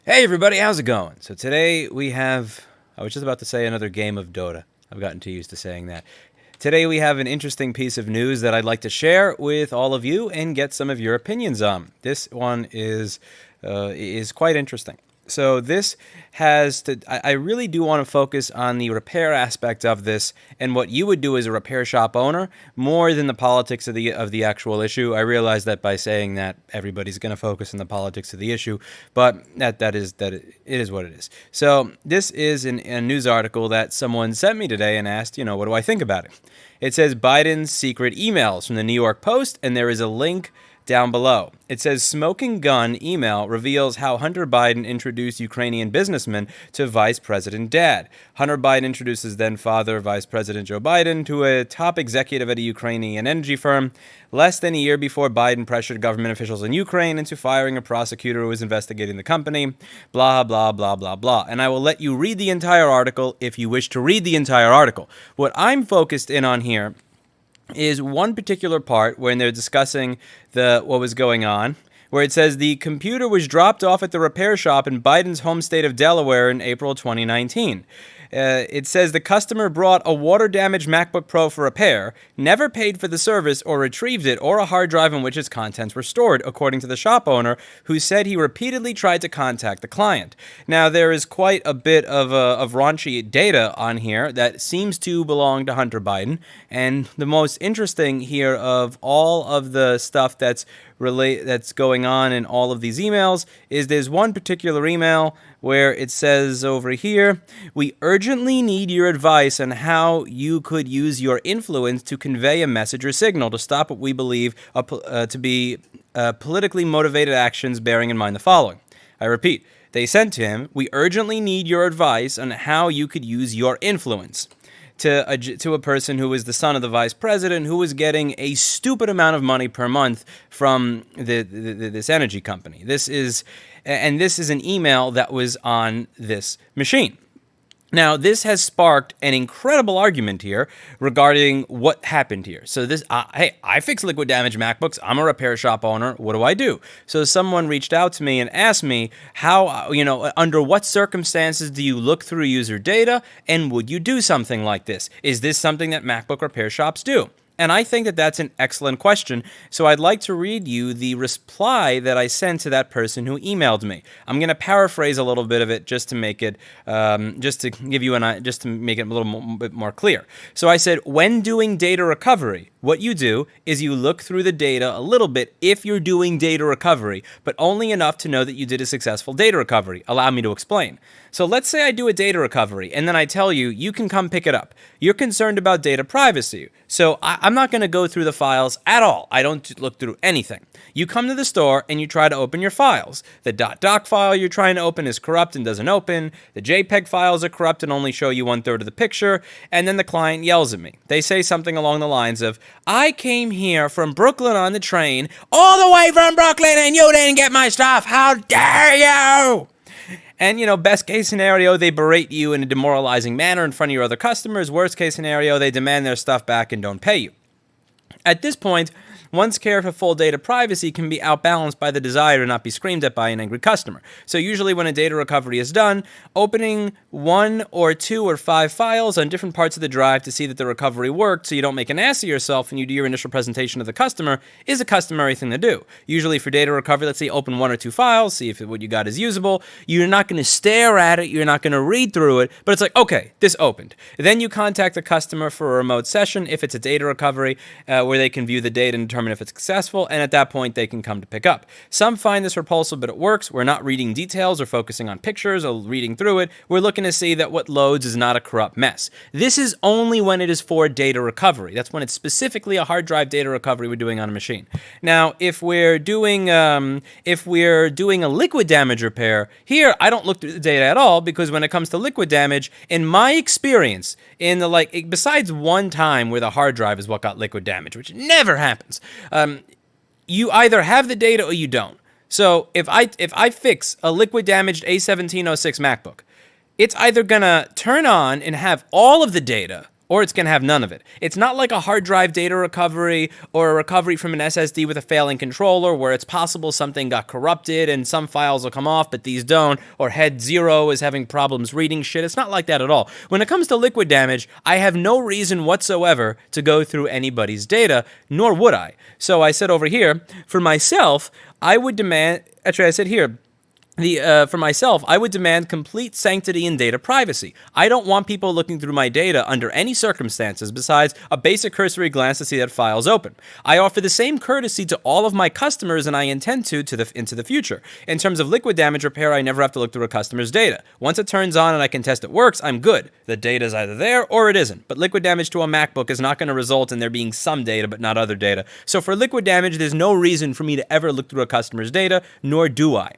Hey everybody, how's it going? So today we have, I was just about to say another game of Dota. I've gotten too used to saying that. Today we have an interesting piece of news that I'd like to share with all of you and get some of your opinions on. This one is quite interesting. So this has to, I really do want to focus on the repair aspect of this and what you would do as a repair shop owner more than the politics of the actual issue. I realize that by saying that everybody's going to focus on the politics of the issue, but it is what it is. So this is a news article that someone sent me today and asked, what do I think about it? It says Biden's secret emails from the New York Post, and there is a link down below. It says smoking gun email reveals how Hunter Biden introduced Ukrainian businessman to Vice President dad. Hunter Biden introduces then father Vice President Joe Biden to a top executive at a Ukrainian energy firm less than a year before Biden pressured government officials in Ukraine into firing a prosecutor who was investigating the company. Blah, blah, blah, blah, blah. And I will let you read the entire article if you wish to read the entire article. What I'm focused in on here is one particular part when they're discussing what was going on, where it says the computer was dropped off at the repair shop in Biden's home state of Delaware in April 2019. It says the customer brought a water-damaged MacBook Pro for repair, never paid for the service or retrieved it or a hard drive in which its contents were stored, according to the shop owner, who said he repeatedly tried to contact the client. Now, there is quite a bit of raunchy data on here that seems to belong to Hunter Biden, and the most interesting here of all of the stuff that's going on in all of these emails is there's one particular email where it says over here, we urgently need your advice on how you could use your influence to convey a message or signal to stop what we believe to be politically motivated actions, bearing in mind the following. I repeat, they sent to him, we urgently need your advice on how you could use your influence. To a person who was the son of the vice president, who was getting a stupid amount of money per month from this energy company. This is an email that was on this machine. Now, this has sparked an incredible argument here regarding what happened here. So hey, I fix liquid damage MacBooks. I'm a repair shop owner. What do I do? So someone reached out to me and asked me how, under what circumstances do you look through user data, and would you do something like this? Is this something that MacBook repair shops do? And I think that that's an excellent question, so I'd like to read you the reply that I sent to that person who emailed me. I'm going to paraphrase a little bit of it just to make it, just to make it a little bit more clear. So I said, when doing data recovery, what you do is you look through the data a little bit if you're doing data recovery, but only enough to know that you did a successful data recovery. Allow me to explain. So let's say I do a data recovery, and then I tell you, you can come pick it up. You're concerned about data privacy, so I'm not going to go through the files at all. I don't look through anything. You come to the store, and you try to open your files. The .doc file you're trying to open is corrupt and doesn't open. The JPEG files are corrupt and only show you 1/3 of the picture, and then the client yells at me. They say something along the lines of, I came here from Brooklyn on the train, all the way from Brooklyn, and you didn't get my stuff. How dare you? And, best case scenario, they berate you in a demoralizing manner in front of your other customers. Worst case scenario, they demand their stuff back and don't pay you. At this point, one's care for full data privacy can be outbalanced by the desire to not be screamed at by an angry customer. So usually when a data recovery is done, opening 1 or 2 or 5 files on different parts of the drive to see that the recovery worked so you don't make an ass of yourself when you do your initial presentation to the customer is a customary thing to do. Usually for data recovery, let's say open 1 or 2 files, see if what you got is usable. You're not going to stare at it, you're not going to read through it, but it's like, okay, this opened. Then you contact the customer for a remote session if it's a data recovery where they can view the data and determine if it's successful, and at that point they can come to pick up. Some find this repulsive, but it works. We're not reading details or focusing on pictures or reading through it. We're looking to see that what loads is not a corrupt mess. This is only when it is for data recovery. That's when it's specifically a hard drive data recovery we're doing on a machine. Now, if we're doing a liquid damage repair, here I don't look through the data at all, because when it comes to liquid damage, in my experience, besides one time where the hard drive is what got liquid damage, which never happens, you either have the data or you don't. So if I fix a liquid damaged A1706 MacBook, it's either gonna turn on and have all of the data, or it's going to have none of it. It's not like a hard drive data recovery or a recovery from an SSD with a failing controller where it's possible something got corrupted and some files will come off, but these don't, or head 0 is having problems reading shit. It's not like that at all. When it comes to liquid damage, I have no reason whatsoever to go through anybody's data, nor would I. So I said over here, for myself, I would demand, actually I said here, for myself, I would demand complete sanctity and data privacy. I don't want people looking through my data under any circumstances besides a basic cursory glance to see that file's open. I offer the same courtesy to all of my customers, and I intend to into the future. In terms of liquid damage repair, I never have to look through a customer's data. Once it turns on and I can test it works, I'm good. The data's either there or it isn't. But liquid damage to a MacBook is not going to result in there being some data but not other data. So for liquid damage, there's no reason for me to ever look through a customer's data, nor do I.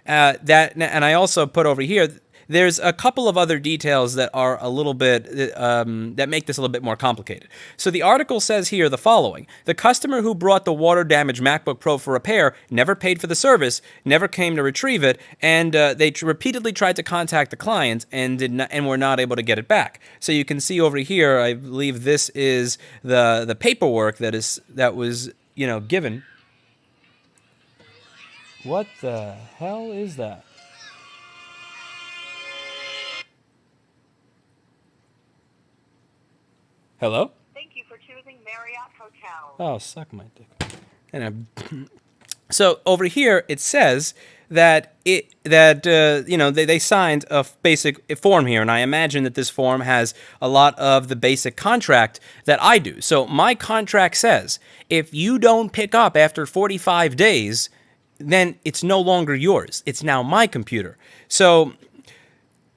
And I also put over here, there's a couple of other details that are a little bit, that make this a little bit more complicated. So the article says here the following: the customer who brought the water-damaged MacBook Pro for repair never paid for the service, never came to retrieve it, and they repeatedly tried to contact the client and were not able to get it back. So you can see over here, I believe this is the paperwork that was given. What the hell is that? Hello? Thank you for choosing Marriott Hotel. Oh, suck my dick. And so over here it says that they signed a basic form here, and I imagine that this form has a lot of the basic contract that I do. So my contract says if you don't pick up after 45 days, then it's no longer yours. It's now my computer. So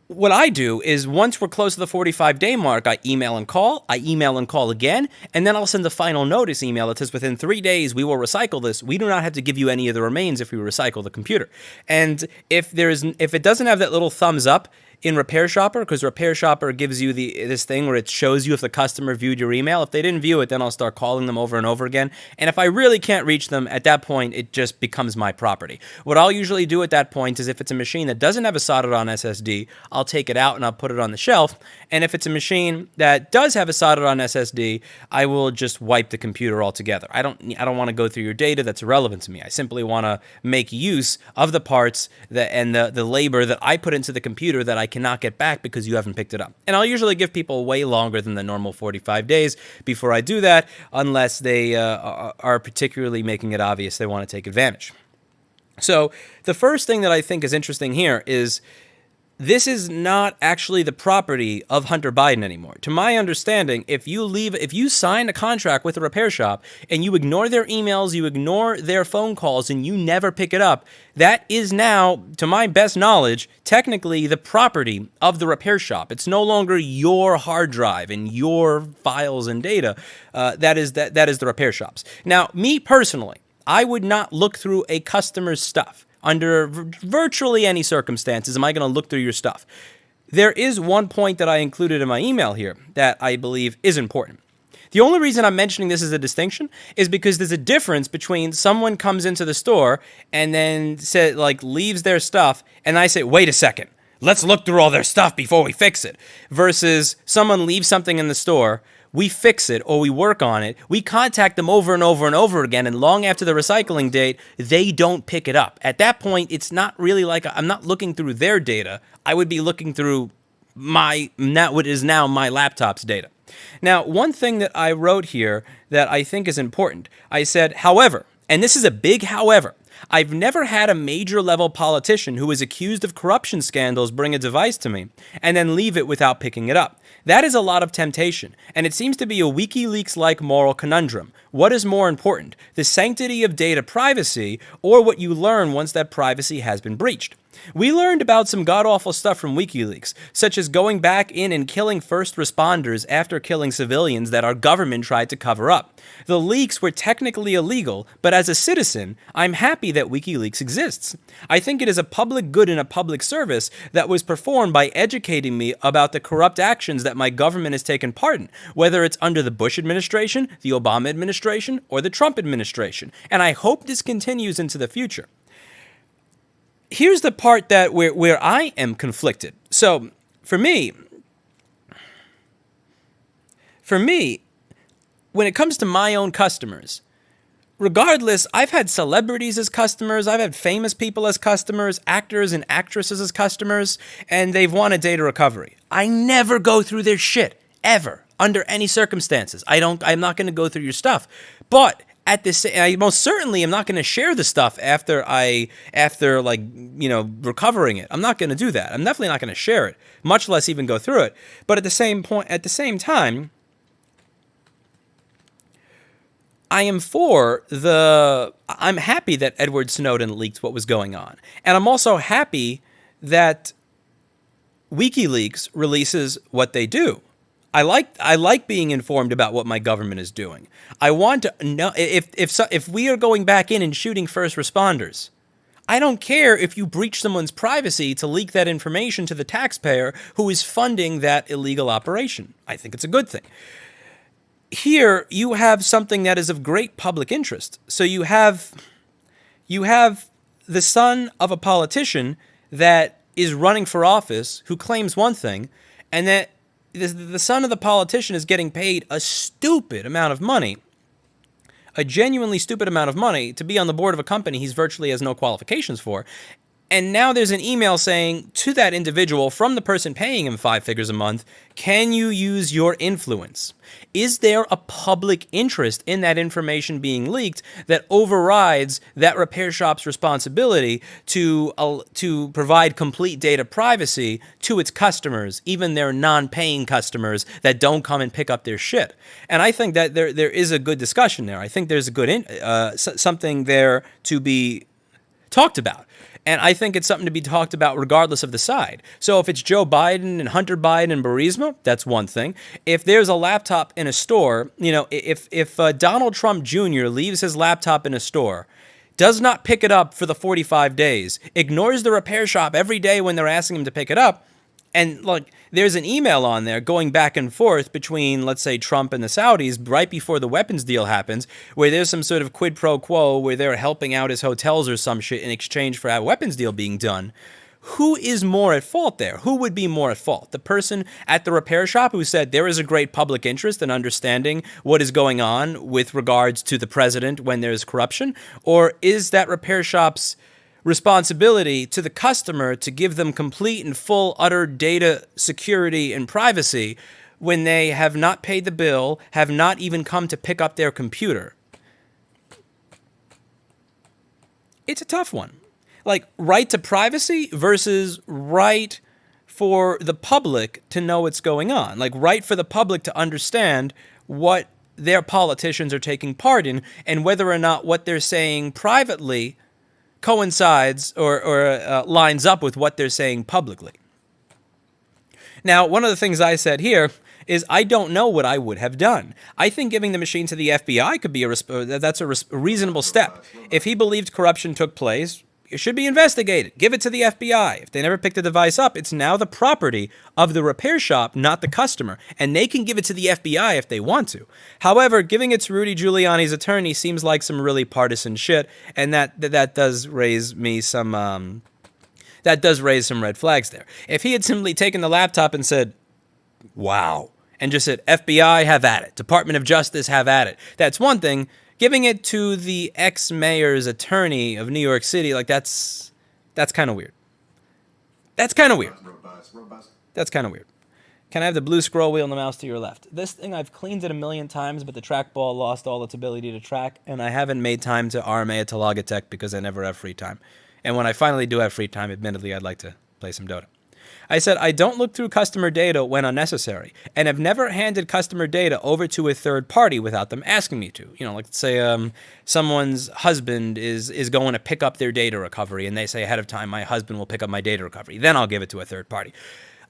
what I do is once we're close to the 45-day mark, I email and call again, and then I'll send the final notice email that says within 3 days we will recycle this. We do not have to give you any of the remains if we recycle the computer. And if it doesn't have that little thumbs up in Repair Shopper, because Repair Shopper gives you this thing where it shows you if the customer viewed your email. If they didn't view it, then I'll start calling them over and over again. And if I really can't reach them, at that point, it just becomes my property. What I'll usually do at that point is if it's a machine that doesn't have a soldered-on SSD, I'll take it out and I'll put it on the shelf. And if it's a machine that does have a soldered-on SSD, I will just wipe the computer altogether. I don't want to go through your data. That's irrelevant to me. I simply want to make use of the parts and the labor that I put into the computer that I cannot get back because you haven't picked it up. And I'll usually give people way longer than the normal 45 days before I do that, unless they are particularly making it obvious they want to take advantage. So the first thing that I think is interesting here is this is not actually the property of Hunter Biden anymore. To my understanding, if you sign a contract with a repair shop and you ignore their emails, you ignore their phone calls, and you never pick it up, that is now, to my best knowledge, technically the property of the repair shop. It's no longer your hard drive and your files and data. That is the repair shop's. Now, me personally, I would not look through a customer's stuff. Under virtually any circumstances, am I going to look through your stuff? There is one point that I included in my email here that I believe is important. The only reason I'm mentioning this as a distinction is because there's a difference between someone comes into the store and then leaves their stuff, and I say, wait a second, let's look through all their stuff before we fix it, versus someone leaves something in the store, we fix it or we work on it, we contact them over and over and over again, and long after the recycling date, they don't pick it up. At that point, it's not really like I'm not looking through their data. I would be looking through what is now my laptop's data. Now, one thing that I wrote here that I think is important, I said, however, and this is a big however, I've never had a major level politician who is accused of corruption scandals bring a device to me and then leave it without picking it up. That is a lot of temptation, and it seems to be a WikiLeaks-like moral conundrum. What is more important, the sanctity of data privacy or what you learn once that privacy has been breached? We learned about some god-awful stuff from WikiLeaks, such as going back in and killing first responders after killing civilians that our government tried to cover up. The leaks were technically illegal, but as a citizen, I'm happy that WikiLeaks exists. I think it is a public good and a public service that was performed by educating me about the corrupt actions that my government has taken part in, whether it's under the Bush administration, the Obama administration, or the Trump administration, and I hope this continues into the future. Here's the part that where I am conflicted. So, for me, for me, when it comes to my own customers, regardless, I've had celebrities as customers, I've had famous people as customers, actors and actresses as customers, and they've wanted data recovery. I never go through their shit, ever, under any circumstances. I'm not going to go through your stuff. But I most certainly am not going to share the stuff after recovering it. I'm not going to do that. I'm definitely not going to share it, much less even go through it. But at the same time, I'm happy that Edward Snowden leaked what was going on. And I'm also happy that WikiLeaks releases what they do. I like being informed about what my government is doing. I want to know if we are going back in and shooting first responders. I don't care if you breach someone's privacy to leak that information to the taxpayer who is funding that illegal operation. I think it's a good thing. Here you have something that is of great public interest. So you have the son of a politician that is running for office who claims one thing, and that the son of the politician is getting paid a stupid amount of money, a genuinely stupid amount of money, to be on the board of a company he's virtually has no qualifications for. And now there's an email saying to that individual from the person paying him 5 figures a month, can you use your influence? Is there a public interest in that information being leaked that overrides that repair shop's responsibility to provide complete data privacy to its customers, even their non-paying customers that don't come and pick up their shit? And I think that there is a good discussion there. I think there's a good something there to be talked about. And I think it's something to be talked about regardless of the side. So if it's Joe Biden and Hunter Biden and Burisma, that's one thing. If there's a laptop in a store, if Donald Trump Jr. leaves his laptop in a store, does not pick it up for the 45 days, ignores the repair shop every day when they're asking him to pick it up, and there's an email on there going back and forth between, let's say, Trump and the Saudis right before the weapons deal happens, where there's some sort of quid pro quo where they're helping out his hotels or some shit in exchange for a weapons deal being done. Who is more at fault there? Who would be more at fault? The person at the repair shop who said there is a great public interest in understanding what is going on with regards to the president when there's corruption? Or is that repair shop's responsibility to the customer to give them complete and full, utter data security and privacy when they have not paid the bill, have not even come to pick up their computer? It's a tough one. Right to privacy versus right for the public to know what's going on. Right for the public to understand what their politicians are taking part in and whether or not what they're saying privately coincides or lines up with what they're saying publicly. Now, one of the things I said here is I don't know what I would have done. I think giving the machine to the FBI could be a reasonable step. If he believed corruption took place, it should be investigated. Give it to the FBI. If they never picked the device up, it's now the property of the repair shop, not the customer. And they can give it to the FBI if they want to. However, giving it to Rudy Giuliani's attorney seems like some really partisan shit, and that does raise me some red flags there. If he had simply taken the laptop and said, wow, and just said, FBI, have at it. Department of Justice, have at it. That's one thing. Giving it to the ex-mayor's attorney of New York City, that's kind of weird. That's kind of weird. That's kind of weird. Can I have the blue scroll wheel and the mouse to your left? This thing, I've cleaned it a million times, but the trackball lost all its ability to track, and I haven't made time to RMA it to Logitech because I never have free time. And when I finally do have free time, admittedly, I'd like to play some Dota. I said, I don't look through customer data when unnecessary, and have never handed customer data over to a third party without them asking me to. Let's say someone's husband is going to pick up their data recovery, and they say ahead of time, my husband will pick up my data recovery. Then I'll give it to a third party.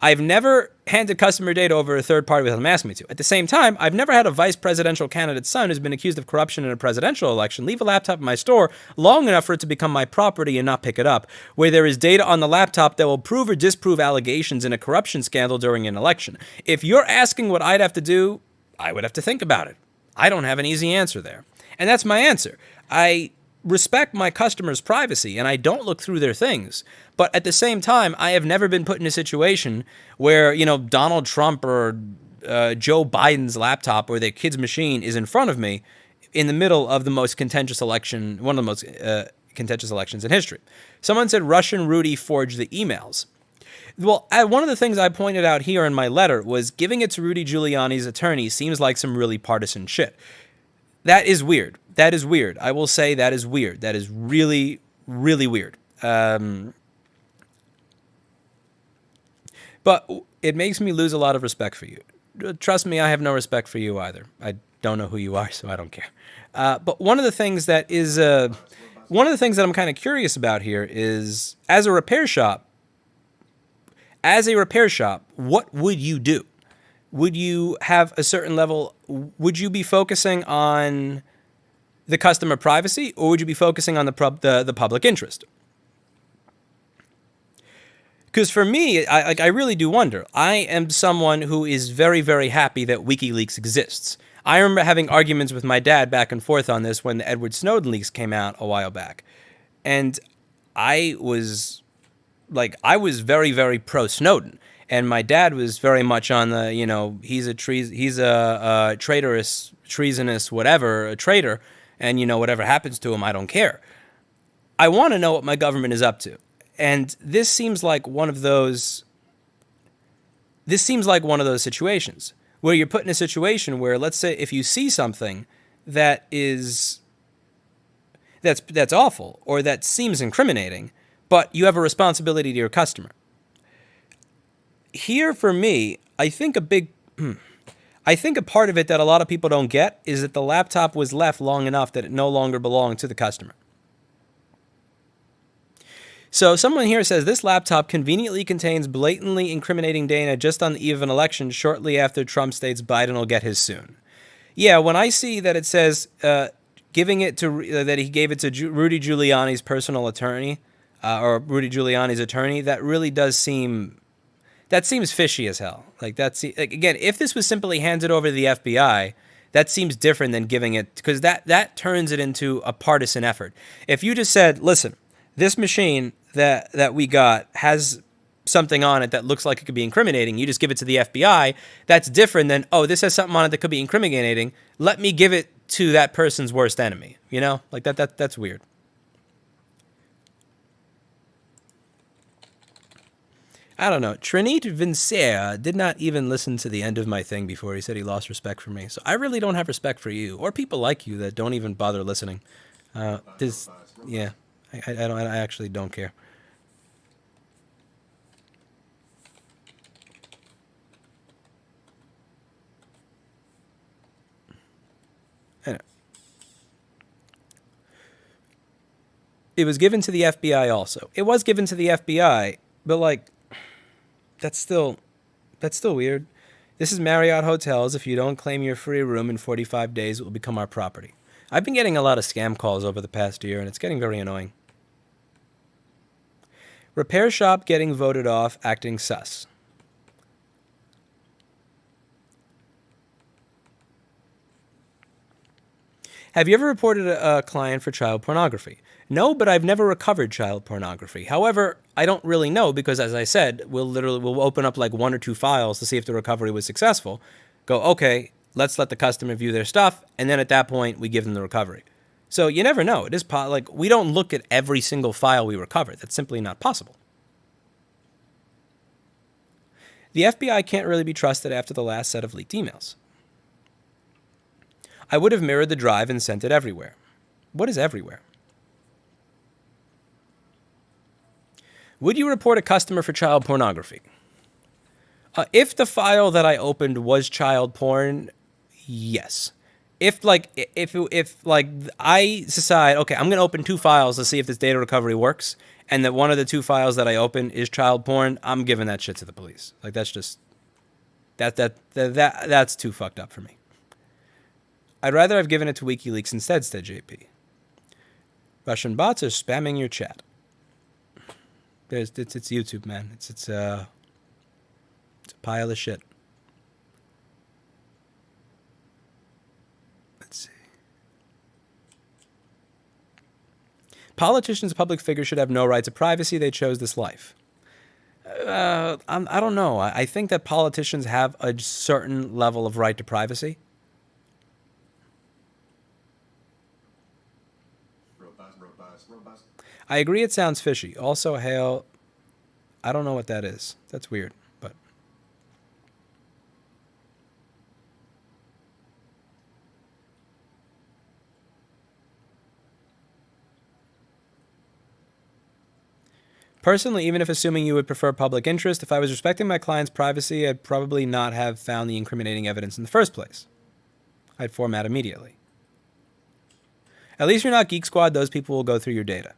I've never handed customer data over to a third party without them asking me to. At the same time, I've never had a vice presidential candidate's son who's been accused of corruption in a presidential election leave a laptop in my store long enough for it to become my property and not pick it up, where there is data on the laptop that will prove or disprove allegations in a corruption scandal during an election. If you're asking what I'd have to do, I would have to think about it. I don't have an easy answer there. And that's my answer. I respect my customers' privacy, and I don't look through their things. But at the same time, I have never been put in a situation where, Donald Trump or Joe Biden's laptop or their kid's machine is in front of me in the middle of the most contentious election, one of the most contentious elections in history. Someone said Russian Rudy forged the emails. Well, one of the things I pointed out here in my letter was giving it to Rudy Giuliani's attorney seems like some really partisan shit. That is weird. That is weird. I will say that is weird. That is really, really weird. But it makes me lose a lot of respect for you. Trust me, I have no respect for you either. I don't know who you are, so I don't care. But one of the things that I'm kind of curious about here is, as a repair shop, what would you do? Would you have a certain level? Would you be focusing on the customer privacy, or would you be focusing on the public interest? Because for me, I really do wonder. I am someone who is very, very happy that WikiLeaks exists. I remember having arguments with my dad back and forth on this when the Edward Snowden leaks came out a while back. And I was very, very pro Snowden. And my dad was very much on the, he's a traitorous, treasonous, whatever, a traitor. And, whatever happens to him, I don't care. I want to know what my government is up to. And this seems like one of those situations where you're put in a situation where, let's say, if you see something that's awful or that seems incriminating, but you have a responsibility to your customer. Here, for me, I think a part of it that a lot of people don't get is that the laptop was left long enough that it no longer belonged to the customer. So someone here says, this laptop conveniently contains blatantly incriminating data just on the eve of an election shortly after Trump states Biden will get his soon. Yeah, when I see that it says that he gave it to Rudy Giuliani's personal attorney, or Rudy Giuliani's attorney, that really does seems fishy as hell. Again, if this was simply handed over to the FBI, that seems different than giving it, because that turns it into a partisan effort. If you just said, listen, this machine that we got has something on it that looks like it could be incriminating, you just give it to the FBI, that's different than, oh, this has something on it that could be incriminating, let me give it to that person's worst enemy. That's weird. I don't know. Trinit Vincere did not even listen to the end of my thing before he said he lost respect for me. So I really don't have respect for you or people like you that don't even bother listening. I actually don't care. Anyway. It was given to the FBI also. It was given to the FBI, but that's still weird. This is Marriott Hotels. If you don't claim your free room in 45 days, it will become our property. I've been getting a lot of scam calls over the past year, and it's getting very annoying. Repair shop getting voted off, acting sus. Have you ever reported a client for child pornography? No, but I've never recovered child pornography. However, I don't really know because, as I said, we'll open up like 1 or 2 files to see if the recovery was successful. Go, okay, let's let the customer view their stuff, and then at that point, we give them the recovery. So you never know. It is we don't look at every single file we recover. That's simply not possible. The FBI can't really be trusted after the last set of leaked emails. I would have mirrored the drive and sent it everywhere. What is everywhere? Would you report a customer for child pornography? If the file that I opened was child porn, yes. If I decide, okay, I'm going to open 2 files to see if this data recovery works, and that one of the 2 files that I open is child porn, I'm giving that shit to the police. That's just that's too fucked up for me. I'd rather have given it to WikiLeaks instead, said JP. Russian bots are spamming your chat. It's YouTube, man. It's a pile of shit. Let's see. Politicians, public figures should have no right to privacy. They chose this life. I don't know. I think that politicians have a certain level of right to privacy. I agree it sounds fishy. Also, hail. I don't know what that is. That's weird, but. Personally, even if assuming you would prefer public interest, if I was respecting my client's privacy, I'd probably not have found the incriminating evidence in the first place. I'd format immediately. At least you're not Geek Squad. Those people will go through your data.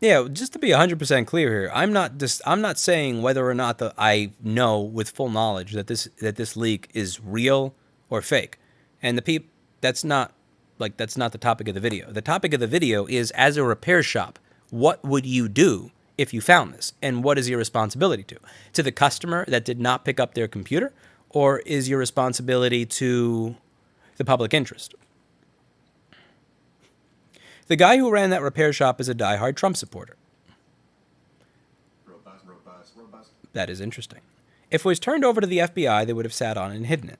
Yeah, just to be 100% clear here, I'm not saying whether or not I know with full knowledge that this leak is real or fake. And that's not the topic of the video. The topic of the video is, as a repair shop, what would you do if you found this? And what is your responsibility to the customer that did not pick up their computer, or is your responsibility to the public interest? The guy who ran that repair shop is a diehard Trump supporter. That is interesting. If it was turned over to the FBI, they would have sat on it and hidden it.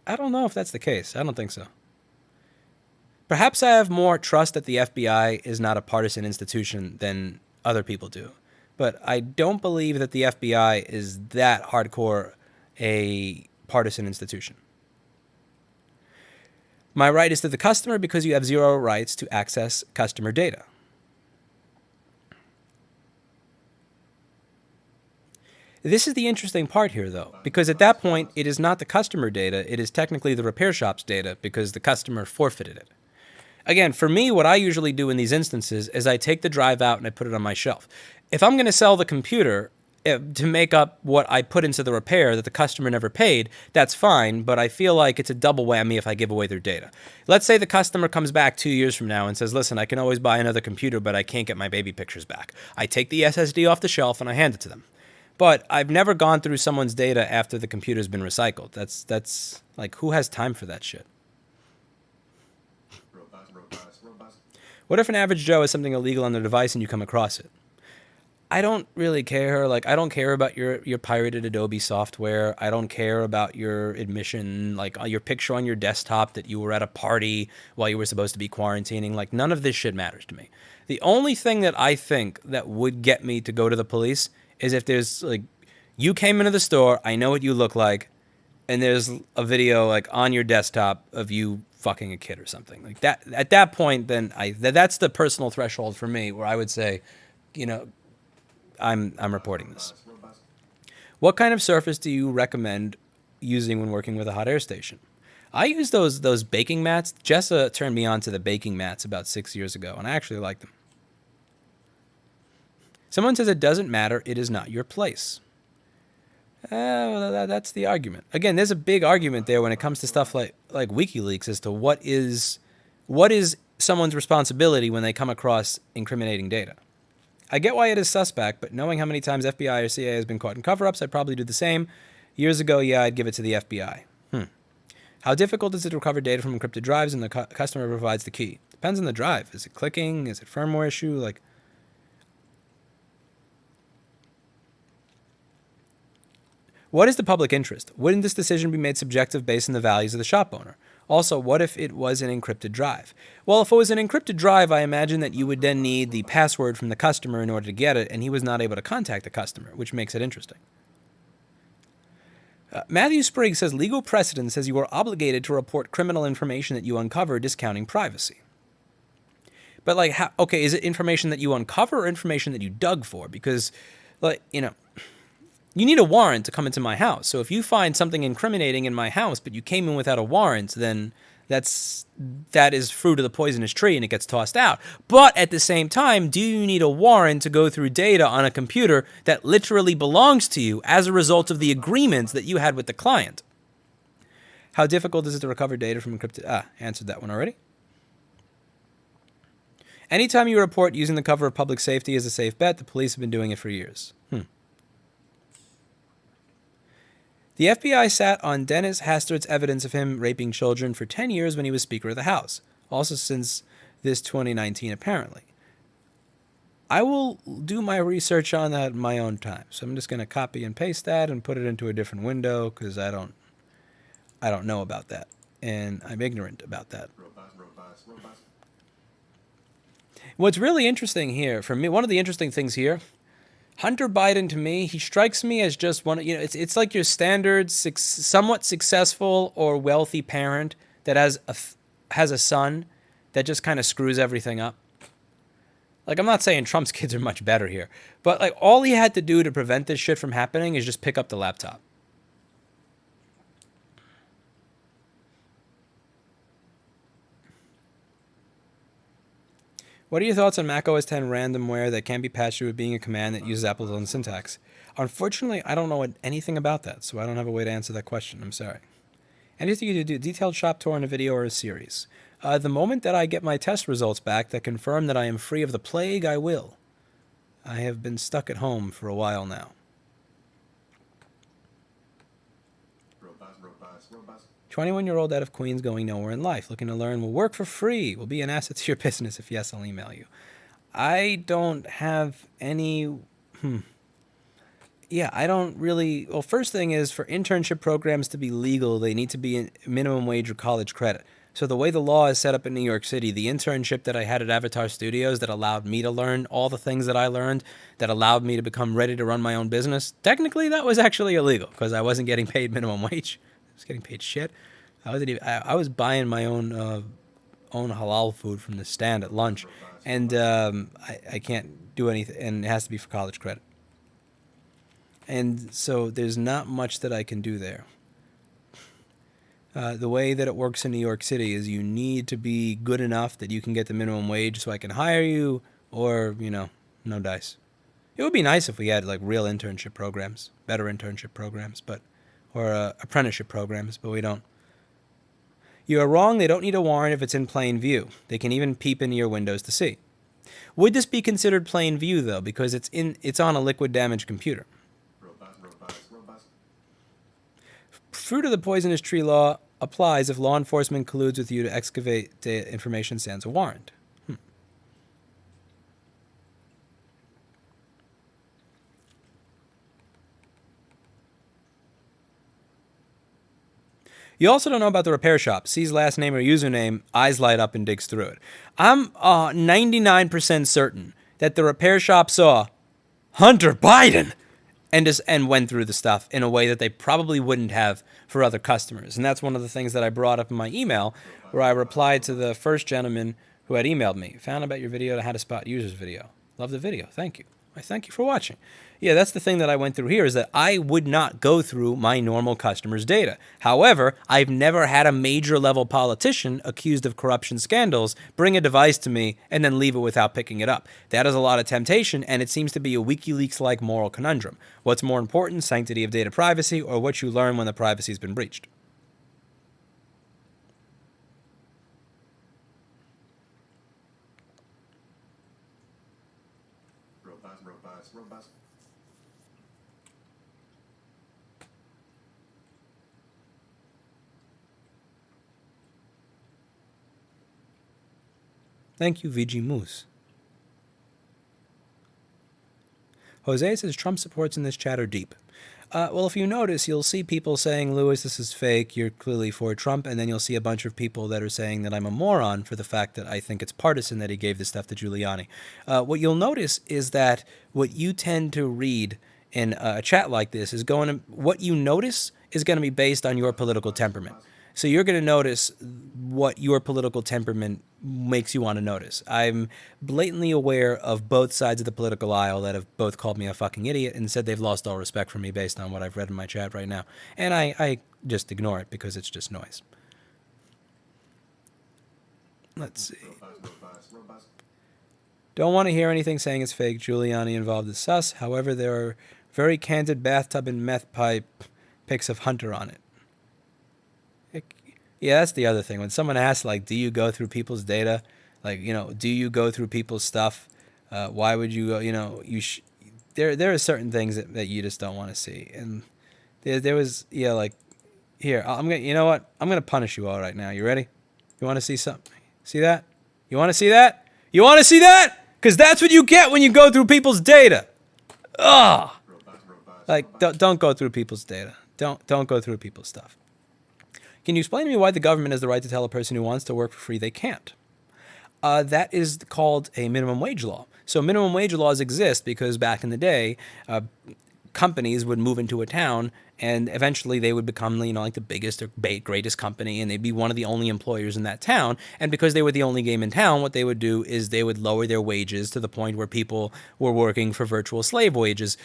I don't know if that's the case. I don't think so. Perhaps I have more trust that the FBI is not a partisan institution than other people do. But I don't believe that the FBI is that hardcore a partisan institution. My right is to the customer because you have zero rights to access customer data. This is the interesting part here, though, because at that point, it is not the customer data, it is technically the repair shop's data because the customer forfeited it. Again, for me, what I usually do in these instances is I take the drive out and I put it on my shelf. If I'm going to sell the computer to make up what I put into the repair that the customer never paid, that's fine, but I feel like it's a double whammy if I give away their data. Let's say the customer comes back 2 years from now and says, listen, I can always buy another computer, but I can't get my baby pictures back. I take the SSD off the shelf and I hand it to them. But I've never gone through someone's data after the computer's been recycled. That's like, who has time for that shit? What if an average Joe has something illegal on their device and you come across it? I don't really care. Like, I don't care about your pirated Adobe software. I don't care about your admission, like your picture on your desktop that you were at a party while you were supposed to be quarantining. Like, none of this shit matters to me. The only thing that I think that would get me to go to the police is if there's, like, you came into the store, I know what you look like, and there's a video, like, on your desktop of you fucking a kid or something. Like, that, at that point, then that's the personal threshold for me where I would say, you know, I'm reporting this. What kind of surface do you recommend using when working with a hot air station? I use those baking mats. Jessa turned me on to the baking mats about 6 years ago, and I actually like them. Someone says it doesn't matter, it is not your place. That's the argument. Again, there's a big argument there when it comes to stuff like WikiLeaks as to what is someone's responsibility when they come across incriminating data. I get why it is suspect, but knowing how many times FBI or CIA has been caught in cover-ups, I'd probably do the same. Years ago, yeah, I'd give it to the FBI. How difficult is it to recover data from encrypted drives and the customer provides the key? Depends on the drive. Is it clicking? Is it firmware issue? Like, what is the public interest? Wouldn't this decision be made subjective based on the values of the shop owner? Also, what if it was an encrypted drive? Well, if it was an encrypted drive, I imagine that you would then need the password from the customer in order to get it, and he was not able to contact the customer, which makes it interesting. Matthew Sprigg says, legal precedent says you are obligated to report criminal information that you uncover, discounting privacy. But, like, okay, is it information that you uncover or information that you dug for? Because, like, you know, you need a warrant to come into my house. So if you find something incriminating in my house, but you came in without a warrant, then that is fruit of the poisonous tree and it gets tossed out. But at the same time, do you need a warrant to go through data on a computer that literally belongs to you as a result of the agreements that you had with the client? How difficult is it to recover data from encrypted? Answered that one already. Anytime you report using the cover of public safety as a safe bet, the police have been doing it for years. The FBI sat on Dennis Hastert's evidence of him raping children for 10 years when he was Speaker of the House, also since this 2019 apparently. I will do my research on that in my own time. So I'm just going to copy and paste that and put it into a different window because I don't know about that, and I'm ignorant about that. Robust. What's really interesting here, for me, one of the interesting things here, Hunter Biden, to me, he strikes me as just one. It's like your standard, somewhat successful or wealthy parent that has a son that just kind of screws everything up. Like, I'm not saying Trump's kids are much better here, but like all he had to do to prevent this shit from happening is just pick up the laptop. What are your thoughts on Mac OS X randomware that can be patched through being a command that uses Apple's own syntax? Unfortunately, I don't know anything about that, so I don't have a way to answer that question. I'm sorry. Anything you do, detailed shop tour in a video or a series. The moment that I get my test results back that confirm that I am free of the plague, I will. I have been stuck at home for a while now. Robust. 21-year-old out of Queens going nowhere in life, looking to learn, will work for free, will be an asset to your business. If yes, I'll email you. I don't have any... Yeah, I don't really... Well, first thing is, for internship programs to be legal, they need to be in minimum wage or college credit. So the way the law is set up in New York City, the internship that I had at Avatar Studios that allowed me to learn all the things that I learned, that allowed me to become ready to run my own business, technically that was actually illegal because I wasn't getting paid minimum wage. I was getting paid shit. I was buying my own halal food from the stand at lunch, and I can't do anything, and it has to be for college credit. And so there's not much that I can do there. The way that it works in New York City is you need to be good enough that you can get the minimum wage so I can hire you, or, no dice. It would be nice if we had like real internship programs, better internship programs, or apprenticeship programs, but we don't. You are wrong. They don't need a warrant if it's in plain view. They can even peep into your windows to see. Would this be considered plain view though, because it's on a liquid damaged computer? Robust. Fruit of the poisonous tree law applies if law enforcement colludes with you to excavate the information sans a warrant. You also don't know about the repair shop. Sees last name or username, eyes light up and digs through it. I'm 99% certain that the repair shop saw Hunter Biden and went through the stuff in a way that they probably wouldn't have for other customers. And that's one of the things that I brought up in my email, where I replied to the first gentleman who had emailed me. Found about your video, how to spot users video. Love the video. Thank you. I thank you for watching. Yeah, that's the thing that I went through here, is that I would not go through my normal customers' data. However, I've never had a major level politician accused of corruption scandals bring a device to me and then leave it without picking it up. That is a lot of temptation, and it seems to be a WikiLeaks-like moral conundrum. What's more important, sanctity of data privacy, or what you learn when the privacy has been breached? Robust. Thank you, VG Moose. Jose says Trump supports in this chat are deep. Well, if you notice, you'll see people saying, Lewis, this is fake, you're clearly for Trump, and then you'll see a bunch of people that are saying that I'm a moron for the fact that I think it's partisan that he gave this stuff to Giuliani. What you'll notice is that what you tend to read in a chat like this is what you notice is going to be based on your political temperament. So you're going to notice what your political temperament makes you want to notice. I'm blatantly aware of both sides of the political aisle that have both called me a fucking idiot and said they've lost all respect for me based on what I've read in my chat right now. And I just ignore it because it's just noise. Let's see. Robust. Don't want to hear anything saying it's fake. Giuliani involved is sus. However, there are very candid bathtub and meth pipe pics of Hunter on it. Yeah, that's the other thing. When someone asks, like, do you go through people's data? Like, do you go through people's stuff? Why would you go, there are certain things that you just don't want to see. And There was, yeah, like, here, I'm gonna, you know what? I'm gonna punish you all right now. You ready? You want to see something? See that? You want to see that? You want to see that? Because that's what you get when you go through people's data. Ugh. Like, don't go through people's data. Don't go through people's stuff. Can you explain to me why the government has the right to tell a person who wants to work for free they can't? That is called a minimum wage law. So minimum wage laws exist because back in the day, companies would move into a town and eventually they would become, like the biggest or greatest company, and they'd be one of the only employers in that town. And because they were the only game in town, what they would do is they would lower their wages to the point where people were working for virtual slave wages.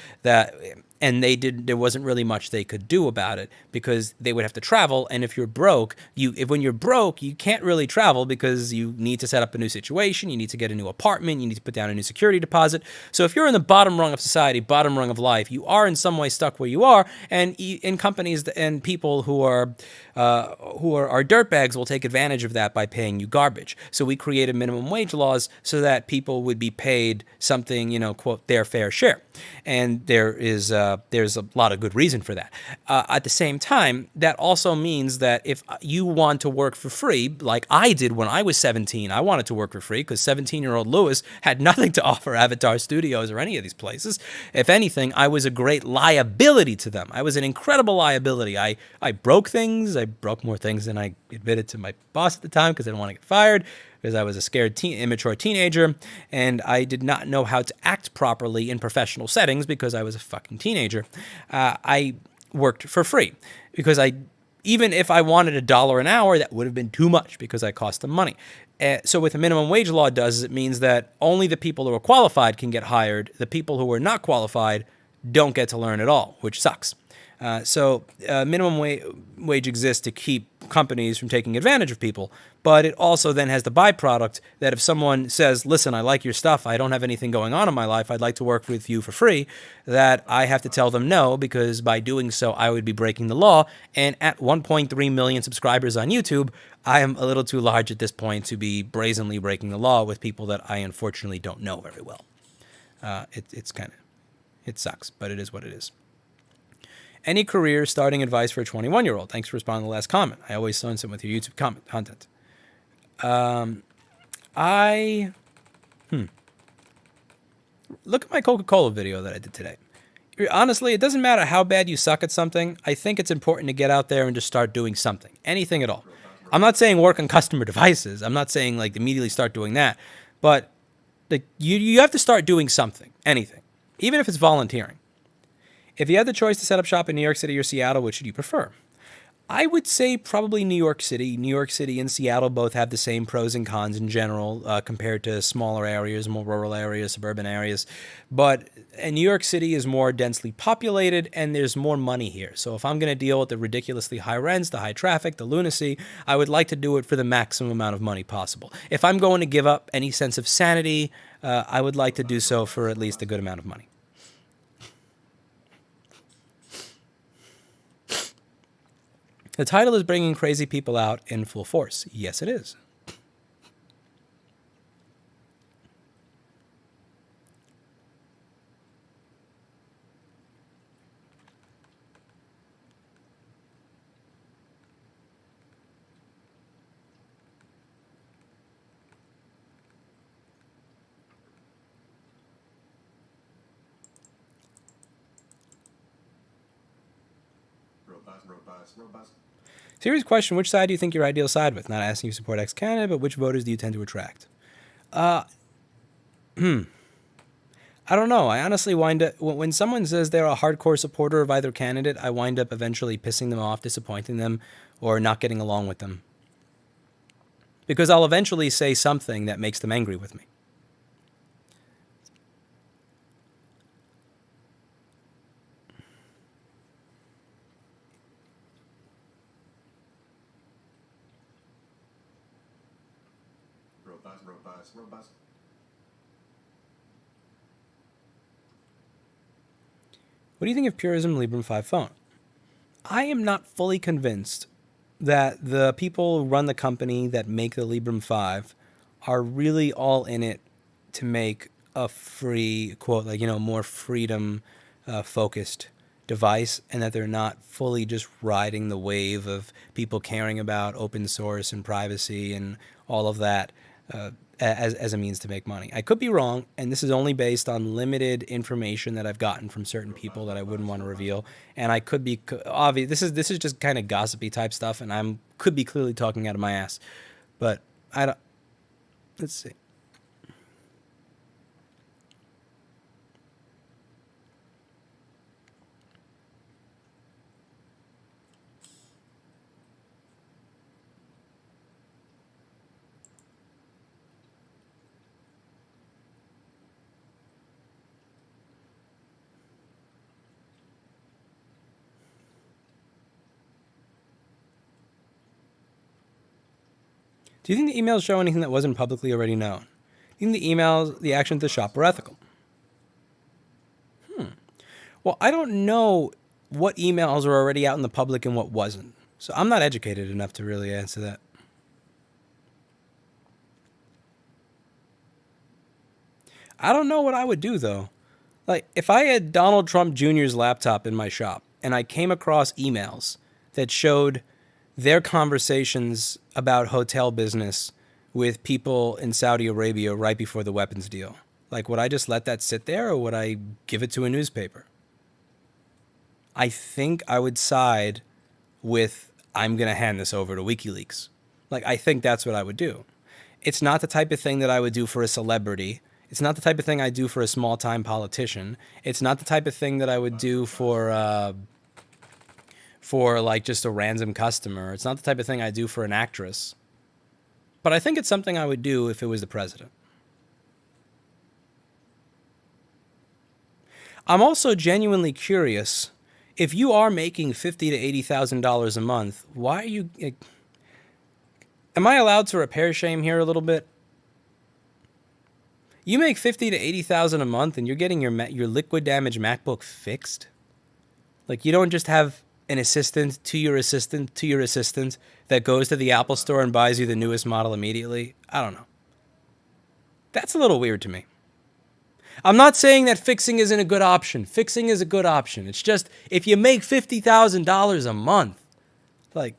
And there wasn't really much they could do about it because they would have to travel. And if you're broke, when you're broke, you can't really travel because you need to set up a new situation. You need to get a new apartment. You need to put down a new security deposit. So if you're in the bottom rung of society, bottom rung of life, you are in some way stuck where you are. And in companies and people who are dirtbags will take advantage of that by paying you garbage. So we created minimum wage laws so that people would be paid something, quote, their fair share. And there's a lot of good reason for that. At the same time, that also means that if you want to work for free, like I did when I was 17, I wanted to work for free because 17-year-old Lewis had nothing to offer Avatar Studios or any of these places. If anything, I was a great liability to them. I was an incredible liability. I broke things. I broke more things than I admitted to my boss at the time because I didn't want to get fired, because I was a scared immature teenager, and I did not know how to act properly in professional settings because I was a fucking teenager. I worked for free because even if I wanted $1 an hour, that would have been too much because I cost them money. So what the minimum wage law does is it means that only the people who are qualified can get hired. The people who are not qualified don't get to learn at all, which sucks. So minimum wage exists to keep companies from taking advantage of people, but it also then has the byproduct that if someone says, listen, I like your stuff, I don't have anything going on in my life, I'd like to work with you for free, that I have to tell them no, because by doing so, I would be breaking the law. And at 1.3 million subscribers on YouTube, I am a little too large at this point to be brazenly breaking the law with people that I unfortunately don't know very well. It sucks, but it is what it is. Any career starting advice for a 21-year-old? Thanks for responding to the last comment. I always sign some with your YouTube content. Look at my Coca-Cola video that I did today. Honestly, it doesn't matter how bad you suck at something. I think it's important to get out there and just start doing something. Anything at all. I'm not saying work on customer devices. I'm not saying like immediately start doing that. But like you have to start doing something. Anything. Even if it's volunteering. If you had the choice to set up shop in New York City or Seattle, which should you prefer? I would say probably New York City. New York City and Seattle both have the same pros and cons in general compared to smaller areas, more rural areas, suburban areas. But New York City is more densely populated and there's more money here. So if I'm going to deal with the ridiculously high rents, the high traffic, the lunacy, I would like to do it for the maximum amount of money possible. If I'm going to give up any sense of sanity, I would like to do so for at least a good amount of money. The title is bringing crazy people out in full force. Yes, it is. Robust. Serious question, which side do you think your ideal side with? Not asking you to support ex-Canada, but which voters do you tend to attract? I don't know. I honestly wind up, when someone says they're a hardcore supporter of either candidate, I wind up eventually pissing them off, disappointing them, or not getting along with them. Because I'll eventually say something that makes them angry with me. Robust. What do you think of Purism Librem 5 phone? I am not fully convinced that the people who run the company that make the Librem 5 are really all in it to make a free, quote, like, more freedom focused device, and that they're not fully just riding the wave of people caring about open source and privacy and all of that as a means to make money. I could be wrong, and this is only based on limited information that I've gotten from certain people that I wouldn't want to reveal. And I could be obvious. This is just kind of gossipy type stuff, and could be clearly talking out of my ass. But I don't. Let's see. Do you think the emails show anything that wasn't publicly already known? Do you think the emails, the actions of the shop were ethical? Well, I don't know what emails are already out in the public and what wasn't. So I'm not educated enough to really answer that. I don't know what I would do, though. Like, if I had Donald Trump Jr.'s laptop in my shop and I came across emails that showed their conversations about hotel business with people in Saudi Arabia right before the weapons deal, like, would I just let that sit there, or would I give it to a newspaper? I think I would side with, I'm going to hand this over to WikiLeaks. Like, I think that's what I would do. It's not the type of thing that I would do for a celebrity. It's not the type of thing I do for a small-time politician. It's not the type of thing that I would do for like just a random customer. It's not the type of thing I do for an actress. But I think it's something I would do if it was the president. I'm also genuinely curious, if you are making $50,000 to $80,000 a month, why are you? Am I allowed to repair shame here a little bit? You make $50,000 to $80,000 a month, and you're getting your liquid damage MacBook fixed. Like, you don't just have an assistant to your assistant to your assistant that goes to the Apple store and buys you the newest model immediately. I don't know. That's a little weird to me. I'm not saying that fixing isn't a good option. Fixing is a good option. It's just, if you make $50,000 a month, like,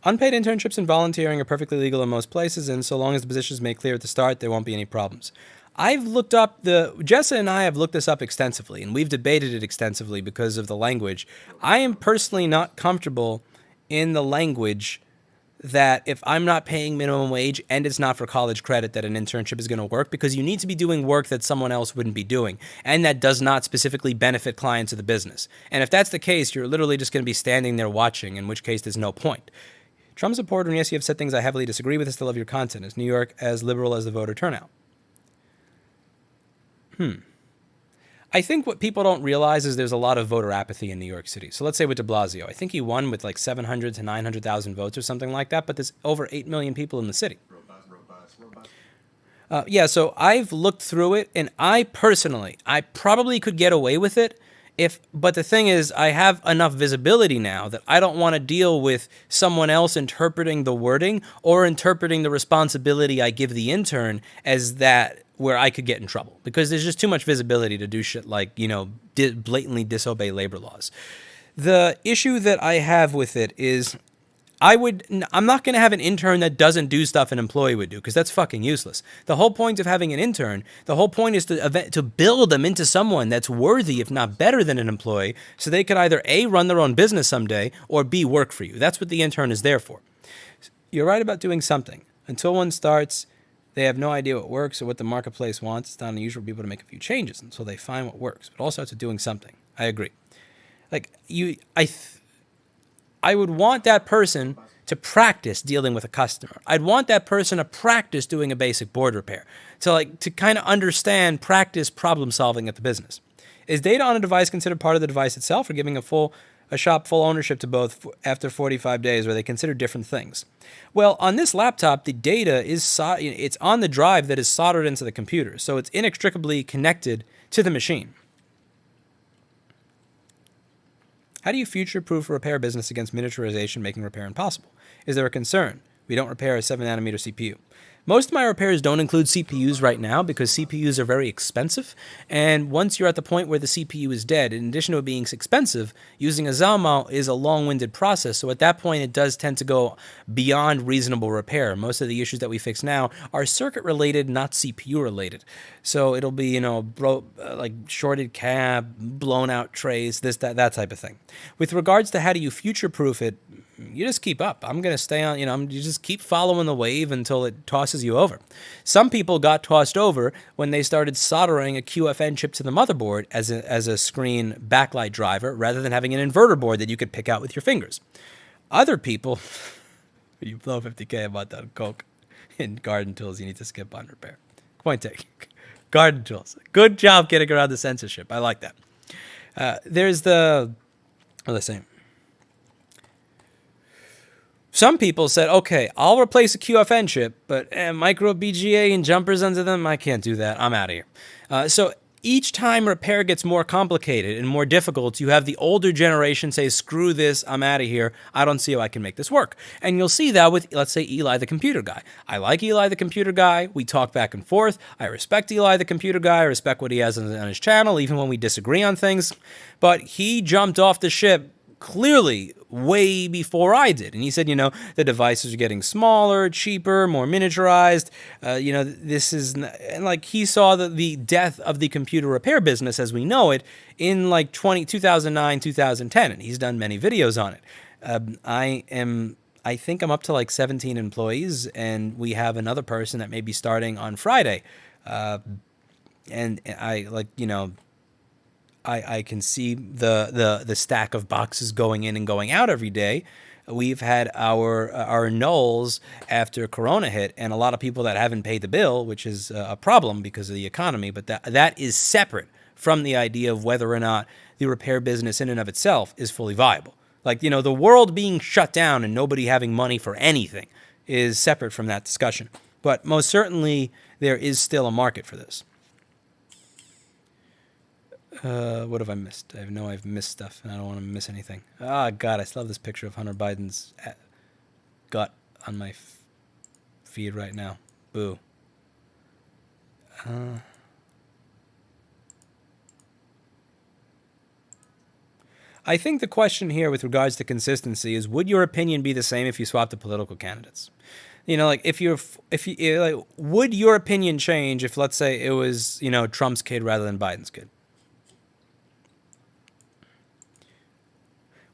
unpaid internships and volunteering are perfectly legal in most places, and so long as the position is made clear at the start, there won't be any problems. Jessa and I have looked this up extensively, and we've debated it extensively because of the language. I am personally not comfortable in the language that if I'm not paying minimum wage and it's not for college credit, that an internship is going to work, because you need to be doing work that someone else wouldn't be doing, and that does not specifically benefit clients of the business. And if that's the case, you're literally just going to be standing there watching, in which case there's no point. Trump supporter, and yes, you have said things I heavily disagree with. I still love your content. Is New York as liberal as the voter turnout? I think what people don't realize is there's a lot of voter apathy in New York City. So let's say with de Blasio. I think he won with like 700 to 900,000 votes or something like that, but there's over 8 million people in the city. Yeah, so I've looked through it, and I probably could get away with it but the thing is, I have enough visibility now that I don't want to deal with someone else interpreting the wording or interpreting the responsibility I give the intern as that where I could get in trouble, because there's just too much visibility to do shit like, blatantly disobey labor laws. The issue that I have with it is I'm not going to have an intern that doesn't do stuff an employee would do, because that's fucking useless. The whole point of having an intern, the whole point is to build them into someone that's worthy, if not better than an employee, so they could either A, run their own business someday, or B, work for you. That's what the intern is there for. You're right about doing something. Until one starts, they have no idea what works or what the marketplace wants. It's not unusual for people to make a few changes until they find what works. But all starts with doing something. I agree. Like, I would want that person to practice dealing with a customer. I'd want that person to practice doing a basic board repair, to kind of understand, practice problem solving at the business. Is data on a device considered part of the device itself, or giving a shop full ownership to both after 45 days, where they consider different things? Well, on this laptop, the data it's on the drive that is soldered into the computer, so it's inextricably connected to the machine. How do you future-proof a repair business against miniaturization making repair impossible? Is there a concern? We don't repair a 7-nanometer CPU. Most of my repairs don't include CPUs right now because CPUs are very expensive, and once you're at the point where the CPU is dead, in addition to it being expensive, using a Zalmau is a long-winded process, so at that point it does tend to go beyond reasonable repair. Most of the issues that we fix now are circuit-related, not CPU-related. So it'll be, like shorted cab, blown-out trace, this, that type of thing. With regards to how do you future-proof it, you just keep up. I'm going to stay on, you just keep following the wave until it tosses you over. Some people got tossed over when they started soldering a QFN chip to the motherboard as a screen backlight driver rather than having an inverter board that you could pick out with your fingers. Other people, you blow 50K about that Coke in garden tools, you need to skip on repair. Point taken. Garden tools. Good job getting around the censorship. I like that. There's let's see. Some people said, okay, I'll replace a QFN chip, but micro BGA and jumpers under them, I can't do that. I'm out of here. So each time repair gets more complicated and more difficult, you have the older generation say, screw this, I'm out of here. I don't see how I can make this work. And you'll see that with, let's say, Eli the computer guy. I like Eli the computer guy. We talk back and forth. I respect Eli the computer guy. I respect what he has on his channel, even when we disagree on things. But he jumped off the ship clearly way before I did. And he said, the devices are getting smaller, cheaper, more miniaturized. This is, and like he saw the death of the computer repair business as we know it in like 2009, 2010. And he's done many videos on it. I think I'm up to like 17 employees, and we have another person that may be starting on Friday. And I can see the stack of boxes going in and going out every day. We've had our nulls after Corona hit, and a lot of people that haven't paid the bill, which is a problem because of the economy. But that is separate from the idea of whether or not the repair business in and of itself is fully viable. Like, the world being shut down and nobody having money for anything is separate from that discussion. But most certainly there is still a market for this. What have I missed? I know I've missed stuff, and I don't want to miss anything. Ah, God, I still have this picture of Hunter Biden's gut on my feed right now. Boo. I think the question here with regards to consistency is, would your opinion be the same if you swapped the political candidates? Would your opinion change if, let's say, it was, Trump's kid rather than Biden's kid?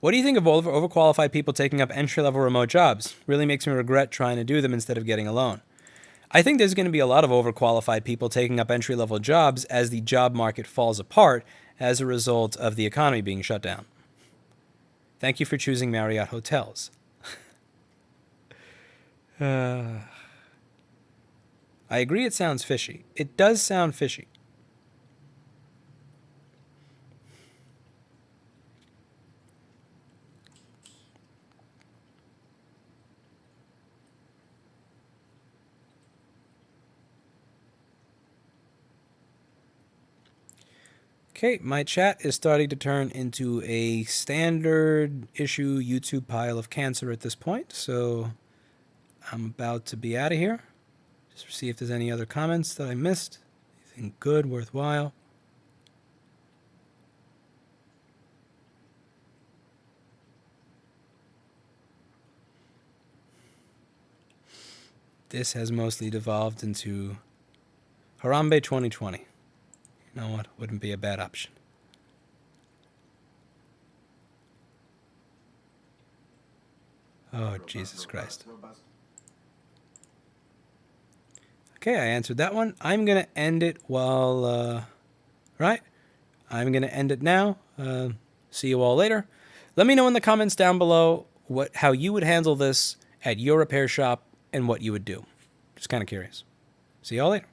What do you think of overqualified people taking up entry-level remote jobs? Really makes me regret trying to do them instead of getting a loan. I think there's going to be a lot of overqualified people taking up entry-level jobs as the job market falls apart as a result of the economy being shut down. Thank you for choosing Marriott Hotels. I agree it sounds fishy. It does sound fishy. Okay, my chat is starting to turn into a standard issue YouTube pile of cancer at this point, so I'm about to be out of here. Just see if there's any other comments that I missed. Anything good, worthwhile. This has mostly devolved into Harambe 2020. You know what? Wouldn't be a bad option. Oh, Jesus Christ. Okay, I answered that one. I'm going to end it while... right? I'm going to end it now. See you all later. Let me know in the comments down below how you would handle this at your repair shop and what you would do. Just kind of curious. See y'all later.